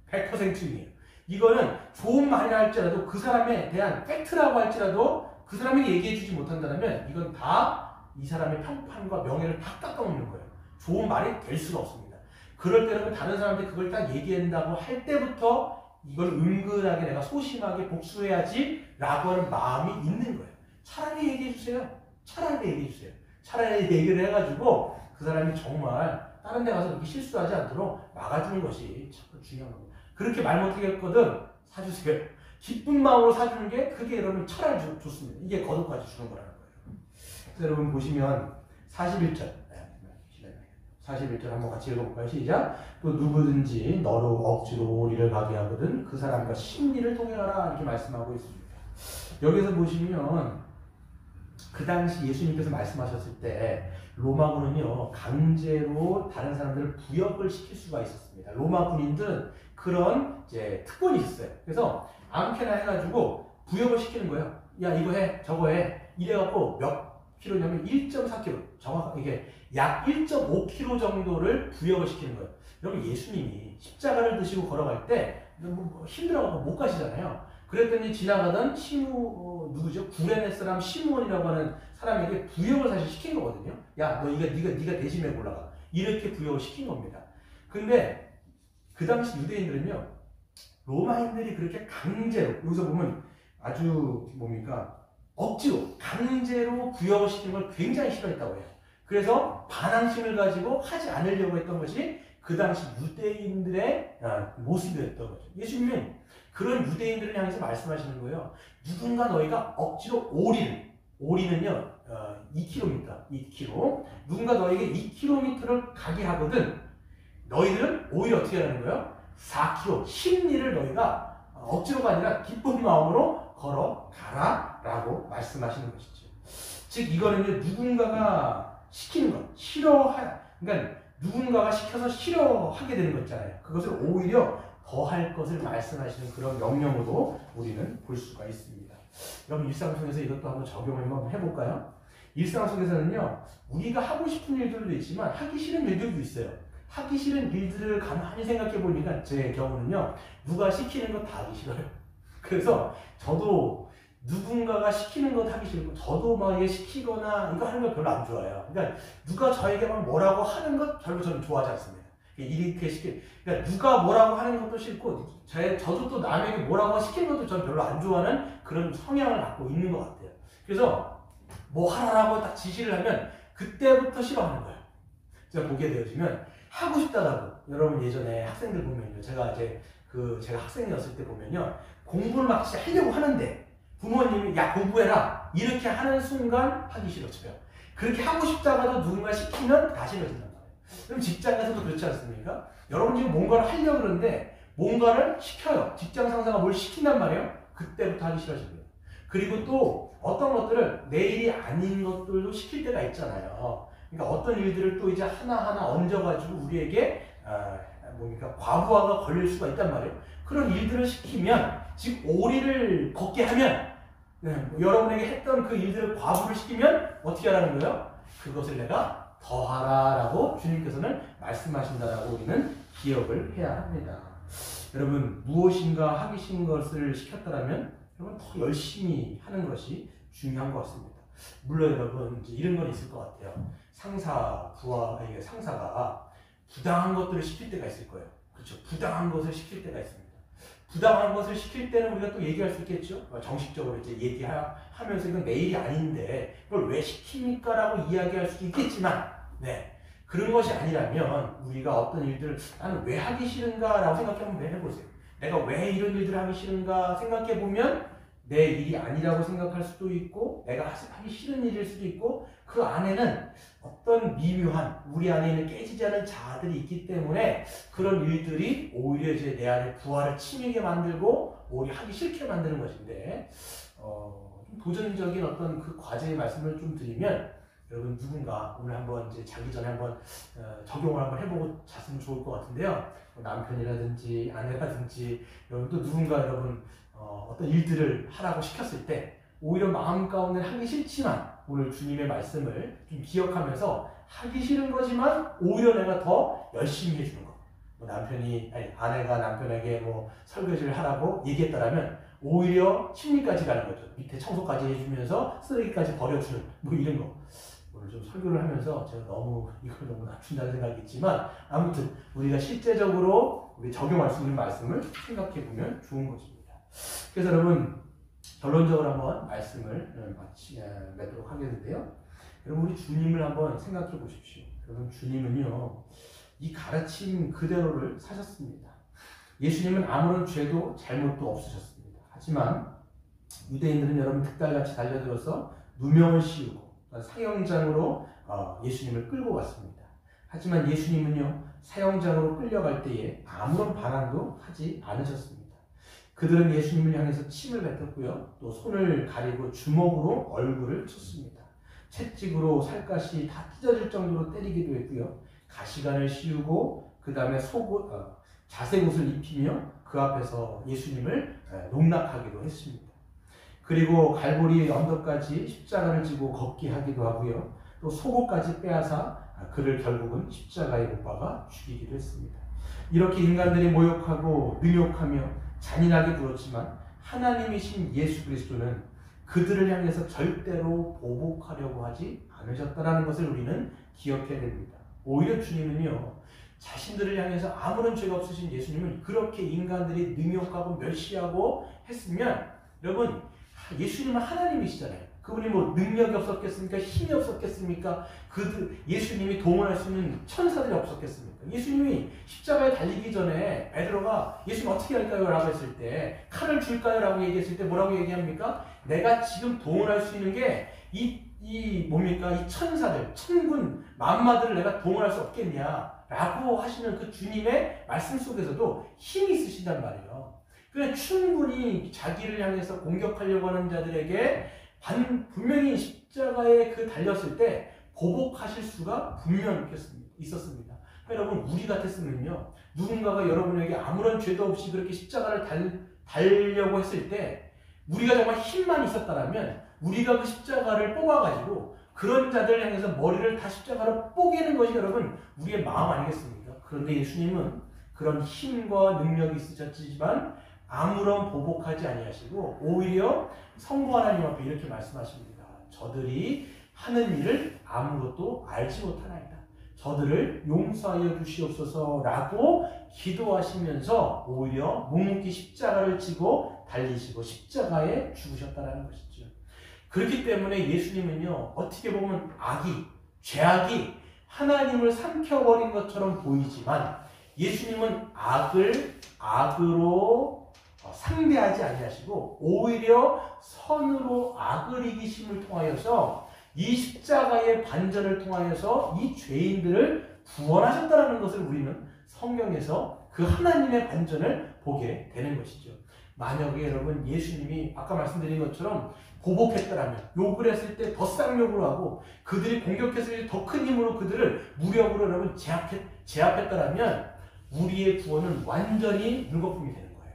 100%이에요. 이거는 좋은 말이라 할지라도 그 사람에 대한 팩트라고 할지라도 그 사람에게 얘기해 주지 못한다면 이건 다 이 사람의 평판과 명예를 다 깎아먹는 거예요. 좋은 말이 될 수가 없습니다. 그럴 때는 다른 사람한테 그걸 딱 얘기한다고 할 때부터 이걸 은근하게 내가 소심하게 복수해야지 라고 하는 마음이 있는 거예요. 차라리 얘기해 주세요. 차라리 얘기해 주세요. 차라리 얘기를 해가지고 그 사람이 정말 다른 데 가서 그렇게 실수하지 않도록 막아주는 것이 참 중요한 겁니다. 그렇게 말 못하겠거든 사주세요. 기쁜 마음으로 사주는 게 그게 여러분 차라리 좋습니다. 이게 거듭까지 주는 거라는 거예요. 그래서 여러분 보시면 41절 41절 한번 같이 읽어볼까요? 시작. 또 누구든지 너로 억지로 오리를 가게 하거든 그 사람과 심리를 통해하라 이렇게 말씀하고 있습니다. 여기서 보시면 그 당시 예수님께서 말씀하셨을 때 로마군은요 강제로 다른 사람들을 부역을 시킬 수가 있었습니다. 로마 군인들은 그런 이제 특권이 있었어요. 그래서 아무렇게나 해가지고 부역을 시키는 거예요. 야 이거 해 저거 해 이래갖고 몇 킬로냐면 1.4kg 정확하게 이게 약 1.5kg 정도를 부역을 시키는 거예요. 여러분 예수님이 십자가를 드시고 걸어갈 때 힘들어갖고 못 가시잖아요. 그랬더니 지나가던 누구죠? 구레네 사람 시므온이라고 하는 사람에게 부역을 사실 시킨 거거든요. 야, 너 네가 대신해 올라가. 이렇게 부역을 시킨 겁니다. 근데 그 당시 유대인들은요, 로마인들이 그렇게 강제로, 여기서 보면 아주 뭡니까? 억지로, 강제로 부역을 시키는 걸 굉장히 싫어했다고 해요. 그래서 반항심을 가지고 하지 않으려고 했던 것이 그 당시 유대인들의 모습이었던 거죠. 예수님은 그런 유대인들을 향해서 말씀하시는 거예요. 누군가 너희가 억지로 오리는요 2km 누군가 너에게 2km를 가게 하거든 너희들은 오히려 어떻게 하는 거예요? 4km 심리를 너희가 억지로가 아니라 기쁜 마음으로 걸어가라 라고 말씀하시는 것이죠. 즉 이거는요 누군가가 시키는 것 그러니까 누군가가 시켜서 싫어하게 되는 거 있잖아요. 그것을 오히려 더 할 것을 말씀하시는 그런 명령으로 우리는 볼 수가 있습니다. 여러분 일상 속에서 이것도 한번 적용을 한번 해볼까요? 일상 속에서는요, 우리가 하고 싶은 일들도 있지만 하기 싫은 일들도 있어요. 하기 싫은 일들을 가만히 생각해 보니까 제 경우는요, 누가 시키는 거 다 하기 싫어요. 그래서 저도 누군가가 시키는 것 하기 싫고, 저도 막 이게 시키거나 이거 하는 거 별로 안 좋아해요. 그러니까 누가 저에게 막 뭐라고 하는 것 별로 저는 좋아하지 않습니다. 이렇게 그러니까 누가 뭐라고 하는 것도 싫고, 저도 또 남에게 뭐라고 시키는 것도 저는 별로 안 좋아하는 그런 성향을 갖고 있는 것 같아요. 그래서 뭐 하라고 딱 지시를 하면 그때부터 싫어하는 거예요. 제가 보게 되어지면 하고 싶다라고. 여러분 예전에 학생들 보면요, 제가 학생이었을 때 보면요, 공부를 막 진짜 하려고 하는데 부모님이 야 공부해라 이렇게 하는 순간 하기 싫어져요. 그렇게 하고 싶다가도 누군가 시키면 다 싫어진단 말이에요. 그럼 직장에서도 그렇지 않습니까? 여러분 지금 뭔가를 하려고 그러는데 뭔가를 시켜요. 직장 상사가 뭘 시킨단 말이에요. 그때부터 하기 싫어집니다. 그리고 또 어떤 것들을 내 일이 아닌 것들도 시킬 때가 있잖아요. 그러니까 어떤 일들을 또 이제 하나하나 얹어가지고 우리에게 과부하가 걸릴 수가 있단 말이에요. 그런 일들을 시키면, 즉 오리를 걷게 하면, 여러분에게 했던 그 일들을 과부를 시키면 어떻게 하라는 거예요? 그것을 내가 더하라라고 주님께서는 말씀하신다라고 우리는 기억을 해야 합니다. 여러분 무엇인가 하기 싫은 것을 시켰다면 여러분 더 열심히 하는 것이 중요한 것 같습니다. 물론 여러분 이제 이런 건 있을 것 같아요. 상사가 부당한 것들을 시킬 때가 있을 거예요. 그렇죠? 부당한 것을 시킬 때가 있습니다. 부당한 것을 시킬 때는 우리가 또 얘기할 수 있겠죠? 정식적으로 이제 얘기하면서 이건 내 일이 아닌데 그걸 왜 시킵니까? 라고 이야기할 수도 있겠지만, 그런 것이 아니라면 우리가 어떤 일들을 나는 왜 하기 싫은가? 라고 생각해 한번 해보세요. 내가 왜 이런 일들을 하기 싫은가 생각해 보면 내 일이 아니라고 생각할 수도 있고, 내가 하기 싫은 일일 수도 있고, 그 안에는 어떤 미묘한 우리 안에 있는 깨지지 않은 자아들이 있기 때문에 그런 일들이 오히려 이제 내 안에 부활을 치밀게 만들고 오히려 하기 싫게 만드는 것인데, 도전적인 어떤 그 과제의 말씀을 좀 드리면, 여러분 누군가 오늘 한번 이제 자기 전에 한번 적용을 한번 해보고 잤으면 좋을 것 같은데요. 남편이라든지 아내라든지 여러분 또 누군가 여러분 어떤 일들을 하라고 시켰을 때 오히려 마음 가운데 하기 싫지만 오늘 주님의 말씀을 좀 기억하면서 하기 싫은 거지만 오히려 내가 더 열심히 해주는 거. 아내가 남편에게 설거지를 하라고 얘기했다라면 오히려 침리까지 가는 거죠. 밑에 청소까지 해주면서 쓰레기까지 버려주는 이런 거. 오늘 좀 설교를 하면서 제가 이걸 너무 낮춘다는 생각이 있지만, 아무튼 우리가 실제적으로 우리 적용할 수 있는 말씀을 생각해 보면 좋은 것입니다. 그래서 여러분 결론적으로 한번 말씀을 맺도록 하겠는데요. 여러분 우리 주님을 한번 생각해 보십시오. 여러분 주님은요 이 가르침 그대로를 사셨습니다. 예수님은 아무런 죄도 잘못도 없으셨습니다. 하지만 유대인들은 여러분 득달같이 달려들어서 누명을 씌우고 사형장으로 예수님을 끌고 갔습니다. 하지만 예수님은요 사형장으로 끌려갈 때에 아무런 반항도 하지 않으셨습니다. 그들은 예수님을 향해서 침을 뱉었고요, 또 손을 가리고 주먹으로 얼굴을 쳤습니다. 채찍으로 살갗이 다 찢어질 정도로 때리기도 했고요, 가시관을 씌우고 그 다음에 자색 옷을 입히며 그 앞에서 예수님을 농락하기도 했습니다. 그리고 갈보리 언덕까지 십자가를 지고 걷게 하기도 하고요, 또 속옷까지 빼앗아 그를 결국은 십자가에 못 박아 죽이기도 했습니다. 이렇게 인간들이 모욕하고 능욕하며 잔인하게 굴었지만 하나님이신 예수 그리스도는 그들을 향해서 절대로 보복하려고 하지 않으셨다는 것을 우리는 기억해야 됩니다. 오히려 주님은요 자신들을 향해서 아무런 죄가 없으신 예수님은 그렇게 인간들이 능욕하고 멸시하고 했으면, 여러분 예수님은 하나님이시잖아요. 그분이 능력이 없었겠습니까? 힘이 없었겠습니까? 예수님이 동원할 수 있는 천사들이 없었겠습니까? 예수님이 십자가에 달리기 전에 베드로가 예수님 어떻게 할까요? 라고 했을 때, 칼을 줄까요? 라고 얘기했을 때 뭐라고 얘기합니까? 내가 지금 동원할 수 있는 게 이 천사들, 천군, 만마들을 내가 동원할 수 없겠냐? 라고 하시는 그 주님의 말씀 속에서도 힘이 있으시단 말이에요. 그래 충분히 자기를 향해서 공격하려고 하는 자들에게 분명히 십자가에 달렸을 때 보복하실 수가 분명히 있었습니다. 여러분 우리 같았으면요, 누군가가 여러분에게 아무런 죄도 없이 그렇게 십자가를 달려고 했을 때 우리가 정말 힘만 있었다면 우리가 그 십자가를 뽑아가지고 그런 자들을 향해서 머리를 다 십자가로 뽀개는 것이 여러분 우리의 마음 아니겠습니까? 그런데 예수님은 그런 힘과 능력이 있으셨지만 아무런 보복하지 아니하시고 오히려 성부 하나님 앞에 이렇게 말씀하십니다. 저들이 하는 일을 아무것도 알지 못하나이다. 저들을 용서하여 주시옵소서라고 기도하시면서 오히려 묵묵히 십자가를 지고 달리시고 십자가에 죽으셨다는 것이죠. 그렇기 때문에 예수님은요, 어떻게 보면 죄악이 하나님을 삼켜버린 것처럼 보이지만 예수님은 악으로 상대하지 아니하시고 오히려 선으로 악을 이기심을 통하여서 이 십자가의 반전을 통하여서 이 죄인들을 구원하셨다는 것을 우리는 성경에서 그 하나님의 반전을 보게 되는 것이죠. 만약에 여러분 예수님이 아까 말씀드린 것처럼 보복했더라면, 욕을 했을 때 더 쌍욕을 하고 그들이 공격했을 때 더 큰 힘으로 그들을 무력으로 여러분 제압했더라면 우리의 구원은 완전히 물거품이 되는 거예요.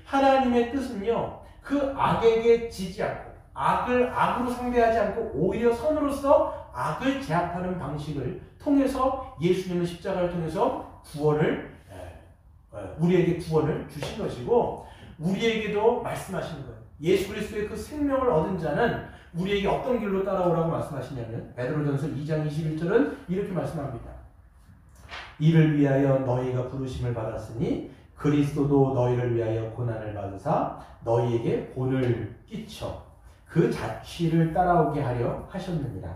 하나님의 뜻은요, 그 악에게 지지 않고 악으로 상대하지 않고 오히려 선으로서 악을 제압하는 방식을 통해서 예수님은 십자가를 통해서 우리에게 구원을 주신 것이고 우리에게도 말씀하시는 거예요. 예수 그리스도의 그 생명을 얻은 자는 우리에게 어떤 길로 따라오라고 말씀하시냐면 베드로전서 2장 21절은 이렇게 말씀합니다. 이를 위하여 너희가 부르심을 받았으니 그리스도도 너희를 위하여 고난을 받으사 너희에게 본을 끼쳐 그 자취를 따라오게 하려 하셨느니라.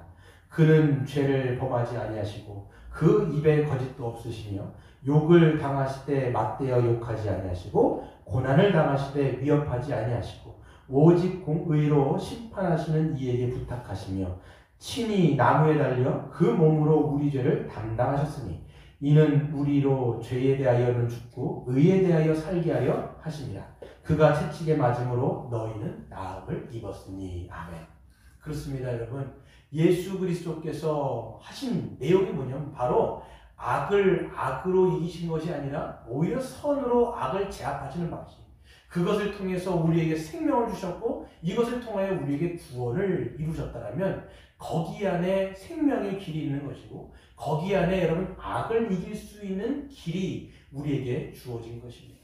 그는 죄를 범하지 아니하시고 그 입에 거짓도 없으시며 욕을 당하실 때 맞대어 욕하지 아니하시고 고난을 당하실 때 위협하지 아니하시고 오직 공의로 심판하시는 이에게 부탁하시며 친히 나무에 달려 그 몸으로 우리 죄를 담당하셨으니 이는 우리로 죄에 대하여는 죽고 의에 대하여 살게 하려 하심이라. 그가 채찍에 맞음으로 너희는 나음을 입었으니. 아멘. 그렇습니다, 여러분. 예수 그리스도께서 하신 내용이 뭐냐면 바로 악으로 이기신 것이 아니라 오히려 선으로 악을 제압하시는 방식. 그것을 통해서 우리에게 생명을 주셨고 이것을 통하여 우리에게 구원을 이루셨다면 거기 안에 생명의 길이 있는 것이고 거기 안에 여러분 악을 이길 수 있는 길이 우리에게 주어진 것입니다.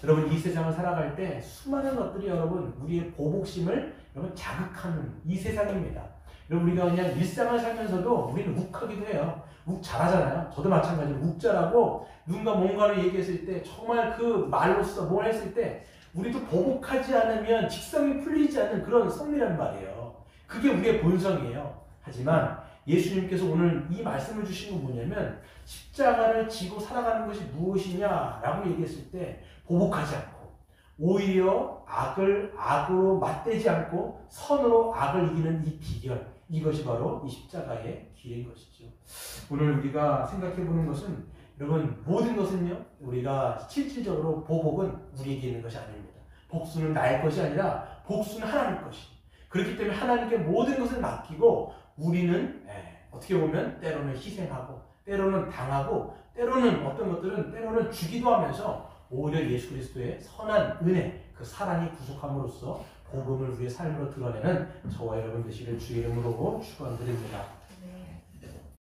여러분 이 세상을 살아갈 때 수많은 것들이 여러분 우리의 보복심을 여러분 자극하는 이 세상입니다. 여러분 우리가 그냥 일상을 살면서도 우리는 욱하기도 해요. 욱 잘하잖아요. 저도 마찬가지로 욱 잘하고 누군가 뭔가를 얘기했을 때 정말 그 말로써 뭘 했을 때 우리도 보복하지 않으면 직성이 풀리지 않는 그런 성미란 말이에요. 그게 우리의 본성이에요. 하지만 예수님께서 오늘 이 말씀을 주신 건 뭐냐면 십자가를 지고 살아가는 것이 무엇이냐라고 얘기했을 때 보복하지 않고 오히려 악으로 맞대지 않고 선으로 악을 이기는 이 비결, 이것이 바로 이 십자가의 길인 것이죠. 오늘 우리가 생각해보는 것은 여러분 모든 것은요 우리가 실질적으로 보복은 우리에게 있는 것이 아닙니다. 복수는 나의 것이 아니라 복수는 하나님 것이. 그렇기 때문에 하나님께 모든 것을 맡기고 우리는 어떻게 보면 때로는 희생하고 때로는 당하고 때로는 어떤 것들은 때로는 주기도 하면서 오히려 예수 그리스도의 선한 은혜, 그 사랑이 구속함으로써 복음을 우리의 삶으로 드러내는 저와 여러분 되시기를 주의 이름으로 축원드립니다.